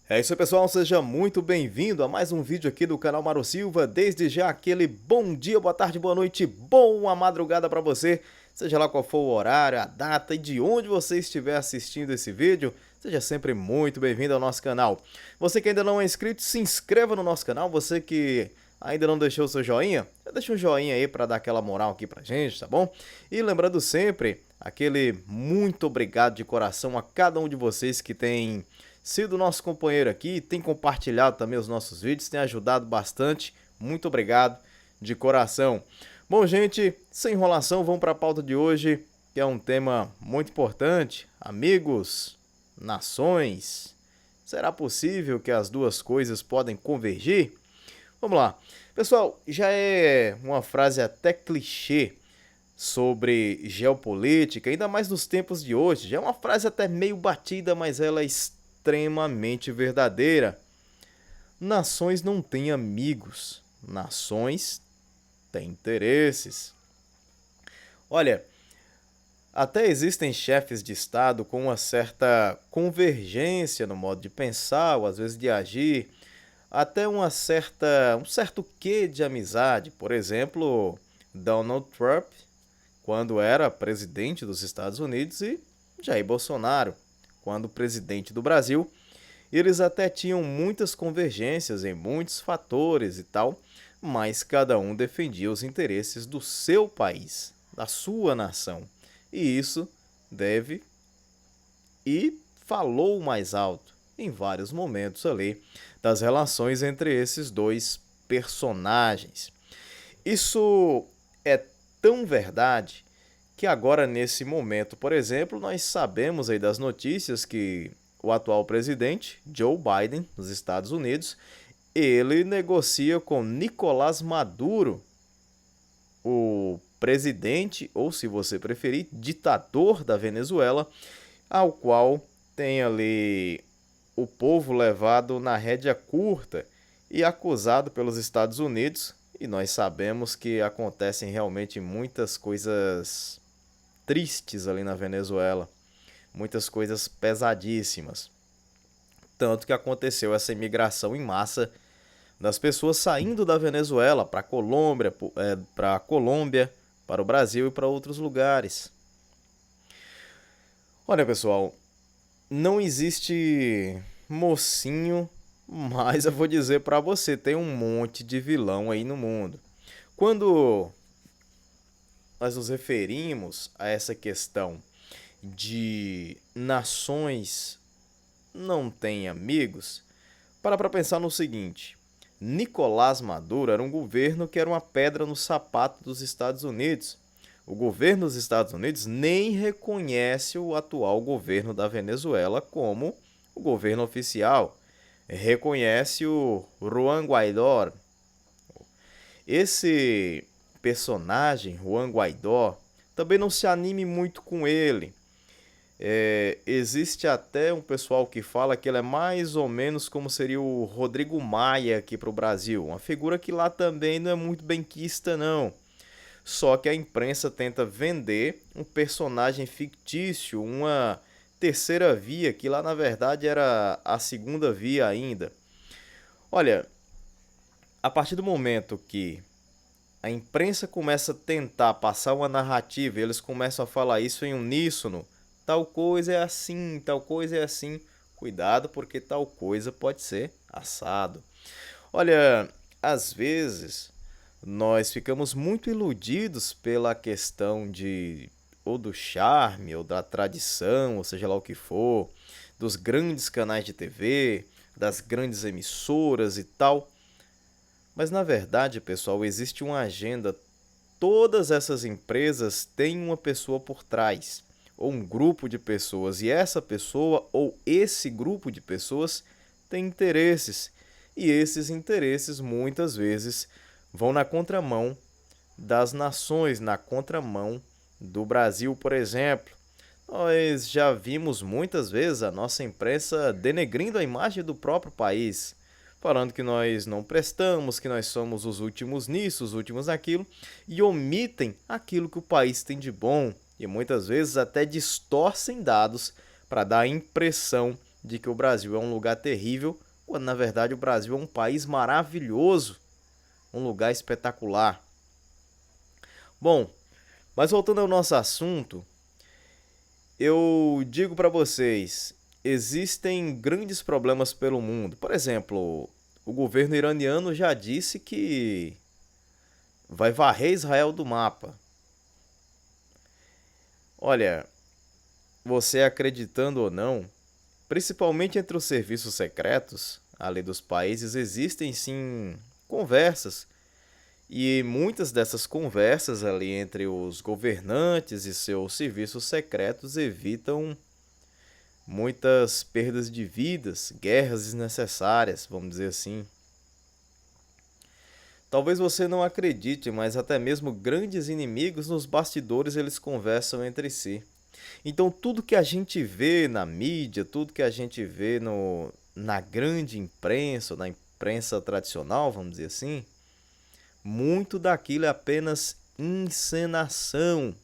É isso aí, pessoal, seja muito bem-vindo a mais um vídeo aqui do canal Maro Silva. Desde já aquele bom dia, boa tarde, boa noite, boa madrugada para você. Seja lá qual for o horário, a data e de onde você estiver assistindo esse vídeo, seja sempre muito bem-vindo ao nosso canal. Você que ainda não é inscrito, se inscreva no nosso canal. Você que ainda não deixou o seu joinha, deixa um joinha aí para dar aquela moral aqui pra gente, tá bom? E lembrando sempre, aquele muito obrigado de coração a cada um de vocês que tem sido nosso companheiro aqui, tem compartilhado também os nossos vídeos, tem ajudado bastante. Muito obrigado de coração. Bom, gente, sem enrolação, vamos para a pauta de hoje, que é um tema muito importante. Amigos, nações. Será possível que as duas coisas podem convergir? Vamos lá. Pessoal, já é uma frase até clichê sobre geopolítica, ainda mais nos tempos de hoje. Já é uma frase até meio batida, mas ela é extremamente verdadeira. Nações não têm amigos, nações têm interesses. Olha, até existem chefes de Estado com uma certa convergência no modo de pensar ou às vezes de agir, até um certo quê de amizade. Por exemplo, Donald Trump, quando era presidente dos Estados Unidos, e Jair Bolsonaro, quando presidente do Brasil. Eles até tinham muitas convergências em muitos fatores e tal, mas cada um defendia os interesses do seu país, da sua nação. E isso deve e falou mais alto em vários momentos ali das relações entre esses dois personagens. Isso é tão verdade que agora nesse momento, por exemplo, nós sabemos aí das notícias que o atual presidente, Joe Biden, dos Estados Unidos, ele negocia com Nicolás Maduro, o presidente, ou se você preferir, ditador da Venezuela, ao qual tem ali o povo levado na rédea curta e acusado pelos Estados Unidos. E nós sabemos que acontecem realmente muitas coisas tristes ali na Venezuela, muitas coisas pesadíssimas. Tanto que aconteceu essa imigração em massa das pessoas saindo da Venezuela para a Colômbia, para o Brasil e para outros lugares. Olha, pessoal, não existe mocinho, mas eu vou dizer para você, tem um monte de vilão aí no mundo. Quando nós nos referimos a essa questão de nações não têm amigos, para pensar no seguinte: Nicolás Maduro era um governo que era uma pedra no sapato dos Estados Unidos. O governo dos Estados Unidos nem reconhece o atual governo da Venezuela como o governo oficial. Reconhece o Juan Guaidó. Esse personagem, Juan Guaidó, também não se anime muito com ele. Existe até um pessoal que fala que ele é mais ou menos como seria o Rodrigo Maia aqui para o Brasil. Uma figura que lá também não é muito benquista, não. Só que a imprensa tenta vender um personagem fictício, uma terceira via, que lá na verdade era a segunda via ainda. Olha, a partir do momento que a imprensa começa a tentar passar uma narrativa e eles começam a falar isso em uníssono, tal coisa é assim, tal coisa é assim, cuidado porque tal coisa pode ser assado. Olha, às vezes nós ficamos muito iludidos pela questão de ou do charme ou da tradição, ou seja lá o que for, dos grandes canais de TV, das grandes emissoras e tal. Mas na verdade, pessoal, existe uma agenda. Todas essas empresas têm uma pessoa por trás, ou um grupo de pessoas, e essa pessoa ou esse grupo de pessoas tem interesses. E esses interesses muitas vezes vão na contramão das nações, na contramão do Brasil, por exemplo. Nós já vimos muitas vezes a nossa imprensa denegrindo a imagem do próprio país, falando que nós não prestamos, que nós somos os últimos nisso, os últimos naquilo, e omitem aquilo que o país tem de bom, e muitas vezes até distorcem dados para dar a impressão de que o Brasil é um lugar terrível, quando na verdade o Brasil é um país maravilhoso, um lugar espetacular. Bom, mas voltando ao nosso assunto, eu digo para vocês, existem grandes problemas pelo mundo. Por exemplo, o governo iraniano já disse que vai varrer Israel do mapa. Olha, você acreditando ou não, principalmente entre os serviços secretos ali dos países, existem sim conversas. E muitas dessas conversas ali entre os governantes e seus serviços secretos evitam muitas perdas de vidas, guerras desnecessárias, vamos dizer assim. Talvez você não acredite, mas até mesmo grandes inimigos nos bastidores eles conversam entre si. Então tudo que a gente vê na mídia, tudo que a gente vê na grande imprensa, na imprensa tradicional, vamos dizer assim, muito daquilo é apenas encenação.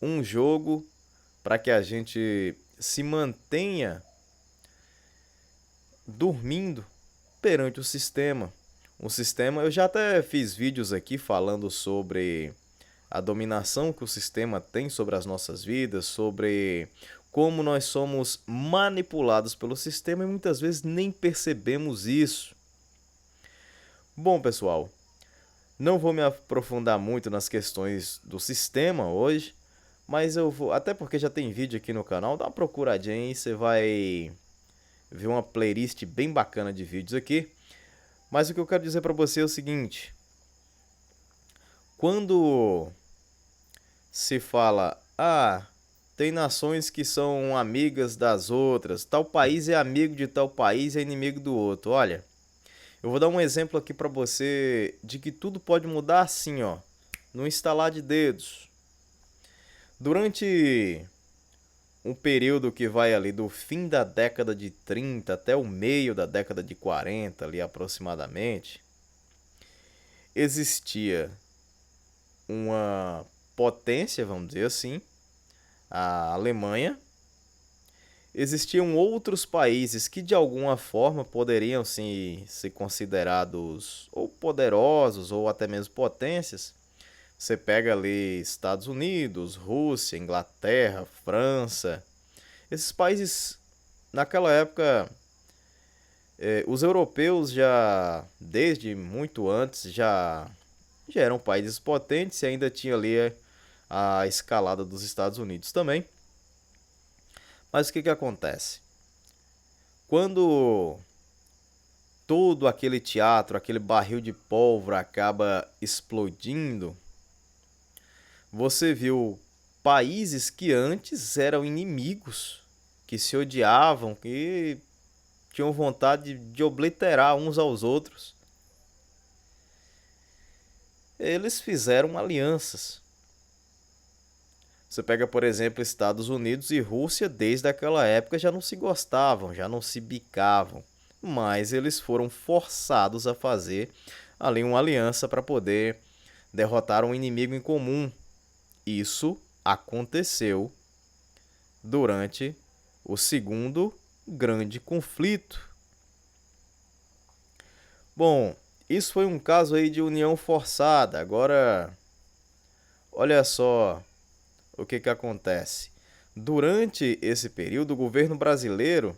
Um jogo para que a gente se mantenha dormindo perante o sistema. O sistema, eu já até fiz vídeos aqui falando sobre a dominação que o sistema tem sobre as nossas vidas, sobre como nós somos manipulados pelo sistema e muitas vezes nem percebemos isso. Bom, pessoal, não vou me aprofundar muito nas questões do sistema hoje, mas eu vou, até porque já tem vídeo aqui no canal, dá uma procuradinha aí, você vai ver uma playlist bem bacana de vídeos aqui. Mas o que eu quero dizer para você é o seguinte: quando se fala, tem nações que são amigas das outras, tal país é amigo de tal país e é inimigo do outro. Olha, eu vou dar um exemplo aqui para você de que tudo pode mudar assim, ó, no instalar de dedos. Durante um período que vai ali do fim da década de 30 até o meio da década de 40, ali aproximadamente, existia uma potência, vamos dizer assim, a Alemanha. Existiam outros países que de alguma forma poderiam sim, ser considerados ou poderosos ou até mesmo potências. Você pega ali Estados Unidos, Rússia, Inglaterra, França. Esses países, naquela época, os europeus já, desde muito antes, já eram países potentes e ainda tinha ali a escalada dos Estados Unidos também. Mas o que acontece? Quando todo aquele teatro, aquele barril de pólvora acaba explodindo, você viu países que antes eram inimigos, que se odiavam, que tinham vontade de obliterar uns aos outros. Eles fizeram alianças. Você pega, por exemplo, Estados Unidos e Rússia, desde aquela época já não se gostavam, já não se bicavam, mas eles foram forçados a fazer ali uma aliança para poder derrotar um inimigo em comum. Isso aconteceu durante o segundo grande conflito. Bom, isso foi um caso aí de união forçada. Agora, olha só o que acontece. Durante esse período, o governo brasileiro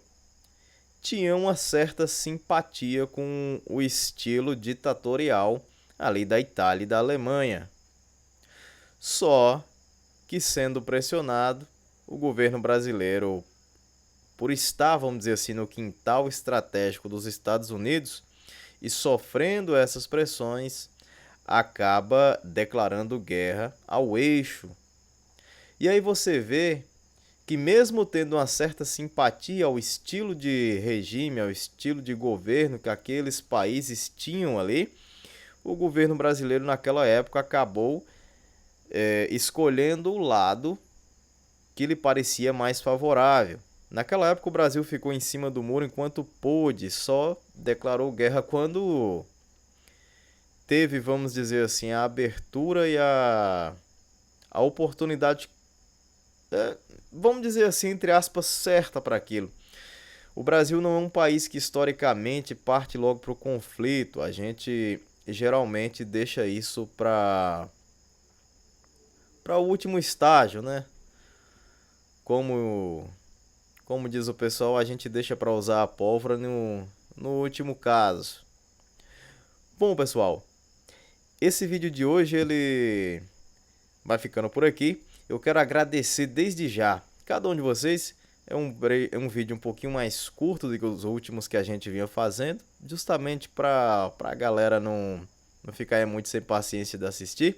tinha uma certa simpatia com o estilo ditatorial ali da Itália e da Alemanha. Só que, sendo pressionado, o governo brasileiro, por estar, vamos dizer assim, no quintal estratégico dos Estados Unidos e sofrendo essas pressões, acaba declarando guerra ao eixo. E aí você vê que, mesmo tendo uma certa simpatia ao estilo de regime, ao estilo de governo que aqueles países tinham ali, o governo brasileiro naquela época acabou escolhendo o lado que lhe parecia mais favorável. Naquela época o Brasil ficou em cima do muro enquanto pôde, só declarou guerra quando teve, vamos dizer assim, a abertura e a oportunidade, vamos dizer assim, entre aspas, certa para aquilo. O Brasil não é um país que historicamente parte logo para o conflito. A gente geralmente deixa isso para o último estágio, né? Como, como diz o pessoal, a gente deixa para usar a pólvora no último caso. Bom, pessoal, esse vídeo de hoje ele vai ficando por aqui. Eu quero agradecer desde já cada um de vocês. É um vídeo um pouquinho mais curto do que os últimos que a gente vinha fazendo, justamente para a galera não ficar muito sem paciência de assistir.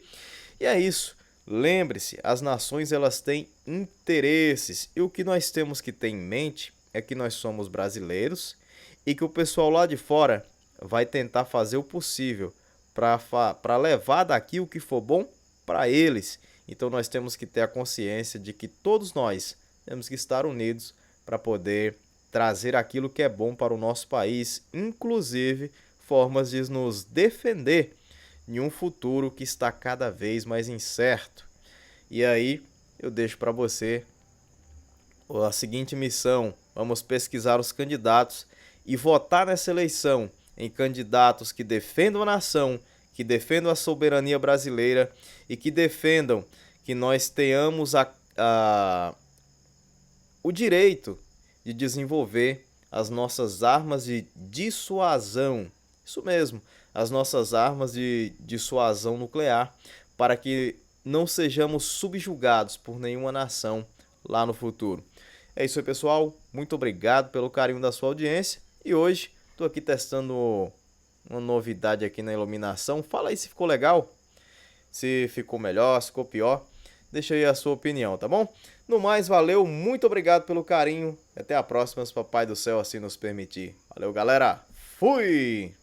E é isso. Lembre-se, as nações elas têm interesses e o que nós temos que ter em mente é que nós somos brasileiros e que o pessoal lá de fora vai tentar fazer o possível para levar daqui o que for bom para eles. Então nós temos que ter a consciência de que todos nós temos que estar unidos para poder trazer aquilo que é bom para o nosso país, inclusive formas de nos defender em um futuro que está cada vez mais incerto. E aí eu deixo para você a seguinte missão: vamos pesquisar os candidatos e votar nessa eleição em candidatos que defendam a nação, que defendam a soberania brasileira e que defendam que nós tenhamos o direito de desenvolver as nossas armas de dissuasão. Isso mesmo, as nossas armas de dissuasão nuclear, para que não sejamos subjugados por nenhuma nação lá no futuro. É isso aí, pessoal. Muito obrigado pelo carinho da sua audiência. E hoje estou aqui testando uma novidade aqui na iluminação. Fala aí se ficou legal, se ficou melhor, se ficou pior. Deixa aí a sua opinião, tá bom? No mais, valeu, muito obrigado pelo carinho. Até a próxima, se Papai do Céu assim nos permitir. Valeu, galera. Fui!